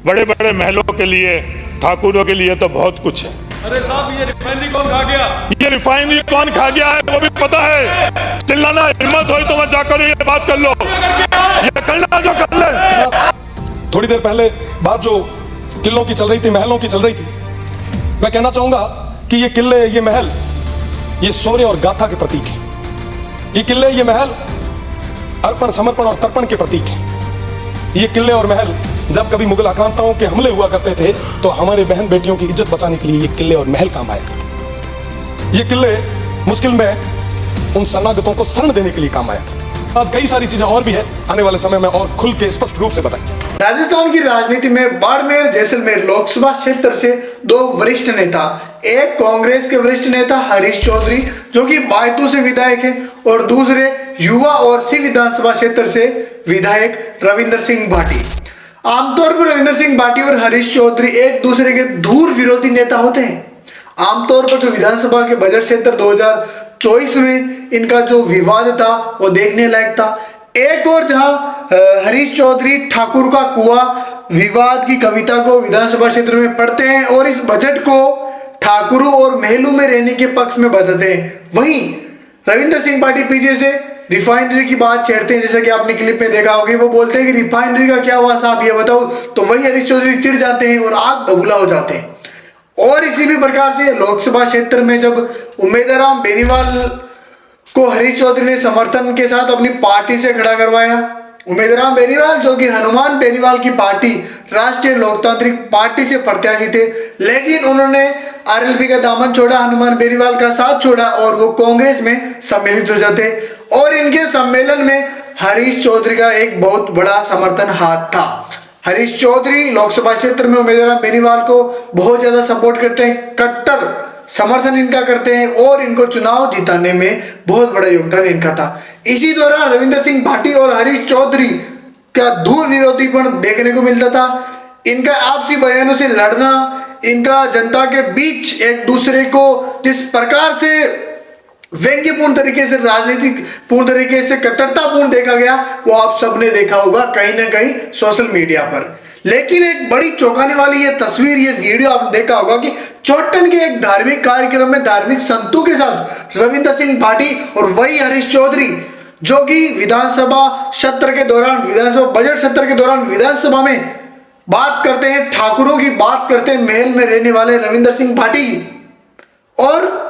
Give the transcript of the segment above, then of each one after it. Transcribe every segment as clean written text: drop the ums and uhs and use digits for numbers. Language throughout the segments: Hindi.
बड़े बड़े महलों के लिए, ठाकुरों के लिए तो बहुत कुछ है। अरे साहब, ये रिफाइनरी कौन खा गया? ये रिफाइनरी कौन खा गया है वो भी पता है। चिल्लाना हिम्मत हो तो मैं जाकर ये बात कर लो, ये करना जो कर ले। थोड़ी देर पहले बात जो किलों की चल रही थी, महलों की चल रही थी, मैं कहना चाहूंगा कि ये किले, ये महल, ये शौर्य और गाथा के प्रतीक है। ये किले, ये महल अर्पण, समर्पण और तर्पण के प्रतीक है। ये किले और महल जब कभी मुगल आक्रांताओं के हमले हुआ करते थे तो हमारे बहन बेटियों की इज्जत बचाने के लिए ये किले और महल काम आया करते। ये किले मुश्किल में उन शरणागतों को शरण देने के लिए काम आया करते। अब कई सारी चीजें और भी है, आने वाले समय में और खुल के स्पष्ट रूप से बताई जाए। राजस्थान की राजनीति में बाड़मेर जैसलमेर लोकसभा क्षेत्र से दो वरिष्ठ नेता, एक कांग्रेस के वरिष्ठ नेता हरीश चौधरी जो कि बायतू से विधायक है और दूसरे युवा और सी विधानसभा क्षेत्र से विधायक रविंद्र सिंह भाटी। आमतौर पर रविंद्र सिंह भाटी और हरीश चौधरी एक दूसरे के दूर विरोधी नेता होते हैं। आमतौर पर जो विधानसभा के बजट क्षेत्र 2024 में इनका जो विवाद था वो देखने लायक था। एक और जहां हरीश चौधरी ठाकुर का कुआं विवाद की कविता को विधानसभा क्षेत्र में पढ़ते हैं और इस बजट को ठाकुरों और महलों में रहने के पक्ष में बताते हैं, वहीं रविंद्र सिंह भाटी पीछे से रिफाइनरी की बात छेड़ते हैं। जैसा कि आपने क्लिप में देखा होगा, वो बोलते हैं कि रिफाइनरी का क्या हुआ साहब, ये बताओ, तो वही हरीश चौधरी चिढ़ जाते हैं और आग बबूला हो जाते हैं। और इसी भी प्रकार से लोकसभा क्षेत्र में जब उम्मीदराम बेनीवाल को हरीश चौधरी ने समर्थन के साथ अपनी पार्टी से खड़ा करवाया, उम्मीदराम बेनीवाल जो कि हनुमान बेनीवाल की पार्टी राष्ट्रीय लोकतांत्रिक पार्टी से प्रत्याशी थे, लेकिन उन्होंने आरएलपी का दामन छोड़ा, हनुमान बेनीवाल का साथ छोड़ा और वो कांग्रेस में सम्मिलित हो जाते। और इनके सम्मेलन में हरीश चौधरी का एक बहुत बड़ा समर्थन हाथ था। हरीश चौधरी लोकसभा क्षेत्र में उम्मीदवार बेनीवाल को बहुत ज्यादा सपोर्ट करते हैं, कट्टर समर्थन इनका करते हैं और इनको चुनाव जिताने में बहुत बड़ा योगदान इनका था। इसी दौरान रविंद्र सिंह भाटी और हरीश चौधरी का दूर विरोधीपन देखने को मिलता था। इनका आपसी बयानों से लड़ना, इनका जनता के बीच एक दूसरे को जिस प्रकार से व्यंग्यपूर्ण तरीके से, राजनीतिक पूर्ण तरीके से कट्टरतापूर्ण देखा गया, वो आप सबने देखा होगा कहीं ना कहीं सोशल मीडिया पर। लेकिन एक बड़ी चौंकाने वाली ये तस्वीर, ये वीडियो आपने देखा होगा कि चौटन के एक धार्मिक कार्यक्रम में धार्मिक संतों के साथ रविंद्र सिंह भाटी और वही हरीश चौधरी जो कि विधानसभा सत्र के दौरान, विधानसभा बजट सत्र के दौरान विधानसभा में बात करते हैं, ठाकुरों की बात करते हैं, महल में रहने वाले रविंद्र सिंह भाटी की। और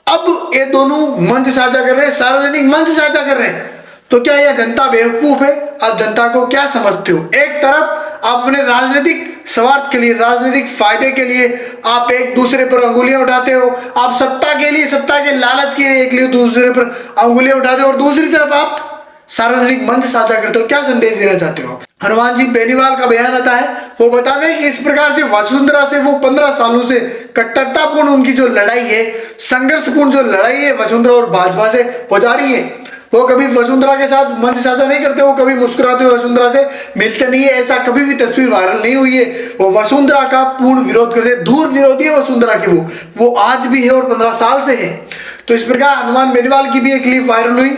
अब ये दोनों मंच साझा कर रहे हैं, सार्वजनिक मंच साझा कर रहे हैं। तो क्या यह जनता बेवकूफ है? आप जनता को क्या समझते हो? एक तरफ आप अपने राजनीतिक स्वार्थ के लिए, राजनीतिक फायदे के लिए आप एक दूसरे पर अंगुलियां उठाते हो, आप सत्ता के लिए, सत्ता के लालच के लिए एक लिए दूसरे पर अंगुलियां उठाते हो, और दूसरी तरफ आप सार्वजनिक मंच साझा करते हो। क्या संदेश देना चाहते हो आप? हनुमान जी बेनीवाल का बयान आता है, वो बताते हैं कि इस प्रकार से वसुंधरा से वो 15 सालों से कट्टरतापूर्ण उनकी जो लड़ाई है, संघर्षपूर्ण जो लड़ाई है वसुंधरा और भाजपा से वो जारी है। वो कभी वसुंधरा के साथ मंच साझा नहीं करते, वो कभी मुस्कुराते हुए वसुंधरा से मिलते नहीं है, ऐसा कभी भी तस्वीर वायरल नहीं हुई है। वो वसुंधरा का पूर्ण विरोध करते हैं, दूर विरोधी है वसुंधरा की, वो आज भी है और 15 साल से है। तो इस प्रकार हनुमान बेनीवाल की भी एक क्लिप वायरल हुई।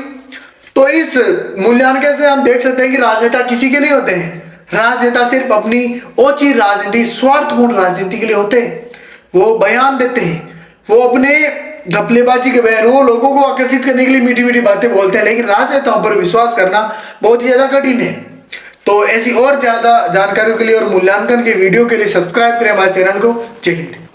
तो इस मूल्यांकन से हम देख सकते हैं कि राजनेता किसी के नहीं होते हैं। राजनेता सिर्फ अपनी ओछी राजनीति, स्वार्थपूर्ण राजनीति के लिए होते हैं। वो बयान देते हैं, वो अपने घपलेबाजी के बयान, वो लोगों को आकर्षित करने के लिए मीठी मीठी बातें बोलते हैं, लेकिन राजनेताओं पर विश्वास करना बहुत ही ज्यादा कठिन है। तो ऐसी और ज्यादा जानकारियों के लिए और मूल्यांकन के वीडियो के लिए सब्सक्राइब करें हमारे चैनल को। जय हिंद।